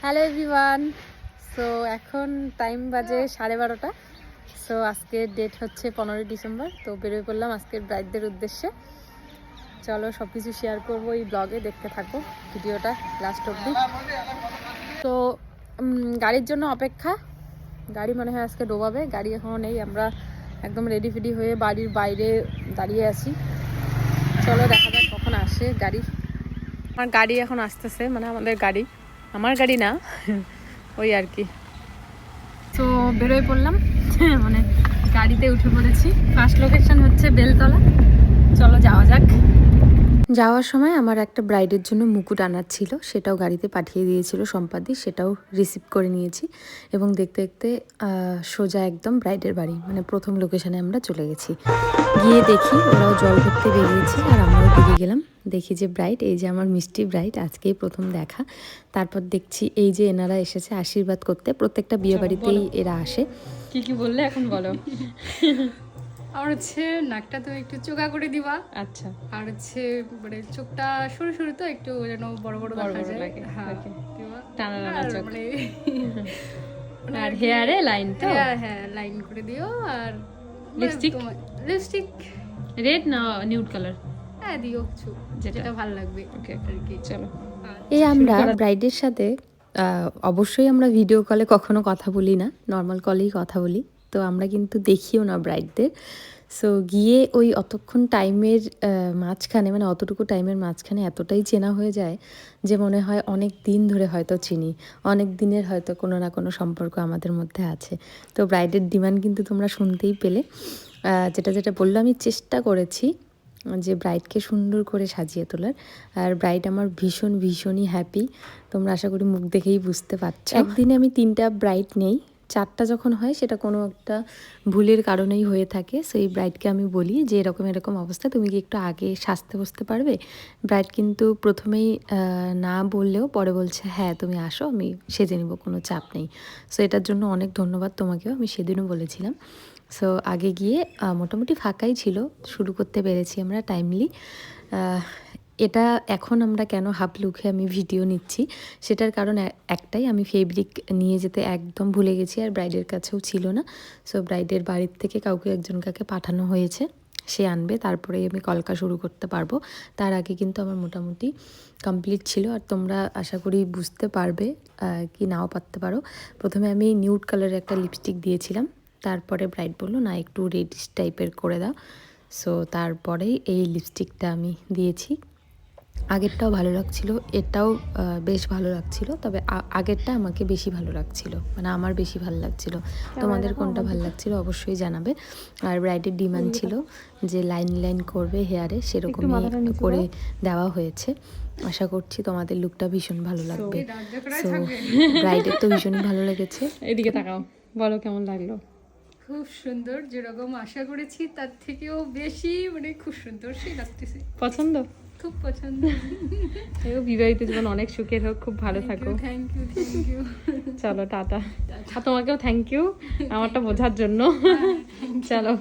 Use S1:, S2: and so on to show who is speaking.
S1: Hello everyone. So এখন time বাজে 12:30। So আজকের ডেট হচ্ছে 15 ডিসেম্বর। তো বেরোয় পড়লাম আজকের ব্রাইডদের উদ্দেশ্যে। চলো সব কিছু শেয়ার করবো এই ব্লগে, দেখতে থাকো ভিডিওটা লাস্ট অবধি। তো গাড়ির জন্য অপেক্ষা। গাড়ি মনে হয় আজকে ডোবাবে, গাড়ি এখনও নেই। আমরা একদম রেডি ফেডি হয়ে বাড়ির বাইরে দাঁড়িয়ে আছি। চলো দেখা যাক কখন আসে গাড়ি। আমার গাড়ি এখন আসতেছে, মানে আমাদের গাড়ি, আমার গাড়ি না, ওই আর কি। তো বেরোয় পড়লাম, মানে গাড়িতে উঠে পড়েছি। ফার্স্ট লোকেশন হচ্ছে বেলতলা। চলো যাওয়া যাক। যাওয়ার সময় আমার একটা ব্রাইডের জন্য মুকুট আনার ছিল, সেটাও গাড়িতে পাঠিয়ে দিয়েছিল সম্পাদি, সেটাও রিসিভ করে নিয়েছি। এবং দেখতে দেখতে সোজা একদম ব্রাইডের বাড়ি, মানে প্রথম লোকেশনে আমরা চলে গেছি। গিয়ে দেখি ওরাও জল ভরতে বেরিয়েছে আর আমরাও বেরিয়ে গেলাম। দেখি যে ব্রাইড, এই যে আমার মিষ্টি ব্রাইড, আজকেই প্রথম দেখা। তারপর দেখছি এই যে এনারা এসেছে আশীর্বাদ করতে, প্রত্যেকটা বিয়ে বাড়িতেই এরা আসে। কি কি বললে এখন বলো।
S2: আর হচ্ছে নাকটা তো একটু চোখা করে দিবা।
S1: আচ্ছা।
S2: আর হচ্ছে মানে চোখটা সরু সরু তো একটু যেন বড় বড় দেখা যায়। হ্যাঁ
S1: টানা টানা চোখ।
S2: মানে
S1: আর হেয়ারে লাইন তো?
S2: হ্যাঁ লাইন করে দিও। আর
S1: লিপস্টিক?
S2: লিপস্টিক
S1: রেড না নিউড কালার?
S2: হ্যাঁ দিও কিছু যেটা ভালো লাগবে।
S1: ওকে
S2: আর কি
S1: চলো। এই আমরা ব্রাইডের সাথে অবশ্যই আমরা ভিডিও কলে কখনো কথা বলি না, নর্মাল কলেই কথা বলি। তো আমরা কিন্তু দেখিও না ব্রাইডদের। সো গিয়ে ওই অতক্ষণ টাইমের মাঝখানে, মানে অতটুকু টাইমের মাঝখানে এতটাই চেনা হয়ে যায় যে মনে হয় অনেক দিন ধরে হয়তো চিনি, অনেক দিনের হয়তো কোনো না কোনো সম্পর্ক আমাদের মধ্যে আছে। তো ব্রাইডের ডিমান্ড কিন্তু তোমরা শুনতেই পেলে। যেটা যেটা বললো, আমি চেষ্টা করেছি যে ব্রাইডকে সুন্দর করে সাজিয়ে তোলার। আর ব্রাইড আমার ভীষণই হ্যাপি, তোমরা আশা করি মুখ দেখেই বুঝতে পারছো। একদিনে আমি 3টা ব্রাইড নেই, 4টা যখন হয় সেটা কোনো একটা ভুলের কারণেই হয়ে থাকে। সো এই ব্রাইডকে আমি বলি যে এরকম অবস্থা, তুমি কি একটু আগে সাজতে বসতে পারবে? ব্রাইড কিন্তু প্রথমেই না বললেও পরে বলছে হ্যাঁ তুমি আসো, আমি সেজে নিব, কোনো চাপ নেই। সো এটার জন্য অনেক ধন্যবাদ তোমাকেও, আমি সেদিনও বলেছিলাম। সো আগে গিয়ে মোটামুটি ফাঁকাই ছিল, শুরু করতে পেরেছি আমরা টাইমলি। এটা এখন আমরা কেন হাফ লুকে আমি ভিডিও নিচ্ছি, সেটার কারণ একটাই, আমি ফেব্রিক নিয়ে যেতে একদম ভুলে গেছি, আর ব্রাইডের কাছেও ছিল না। সো ব্রাইডের বাড়ির থেকে একজনকে পাঠানো হয়েছে, সে আনবে, তারপরেই আমি কলকা শুরু করতে পারবো। তার আগে কিন্তু আমার মোটামুটি কমপ্লিট ছিল। আর তোমরা আশা করি বুঝতে পারবে কি নাও পারতে পারো। প্রথমে আমি নিউড কালারের একটা লিপস্টিক দিয়েছিলাম, তারপরে ব্রাইড বললো না একটু রেডিশ টাইপের করে দাও। সো তারপরেই এই লিপস্টিকটা আমি দিয়েছি। আগেরটাও ভালো লাগছিল, এটাও বেশ ভালো লাগছিল, তবে আগেরটা আমাকে বেশি ভালো লাগছিল, মানে আমার বেশি ভালো লাগছিল। তোমাদের কোনটা ভালো লাগছিল অবশ্যই জানাবে। আর ব্রাইডের ডিমান্ড ছিল যে লাইন করবে হেয়ারে, সেরকমই করে দেওয়া হয়েছে। আশা করছি তোমাদের লুকটা ভীষণ ভালো লাগবে। সো ব্রাইডের তো ভীষণই ভালো লেগেছে। এদিকে তাকাও, বলো কেমন লাগলো?
S2: খুব সুন্দর, যেরকম আশা করেছি তার থেকেও বেশি, মানে খুব সুন্দর সেই লাগতেছে।
S1: পছন্দ?
S2: খুব পছন্দ।
S1: বিবাহিত জীবন অনেক সুখের হোক, খুব ভালো থাকো।
S2: Thank you.
S1: চলো টাটা। আর তোমাকেও থ্যাংক ইউ আমারটা বোঝার জন্য। চলো।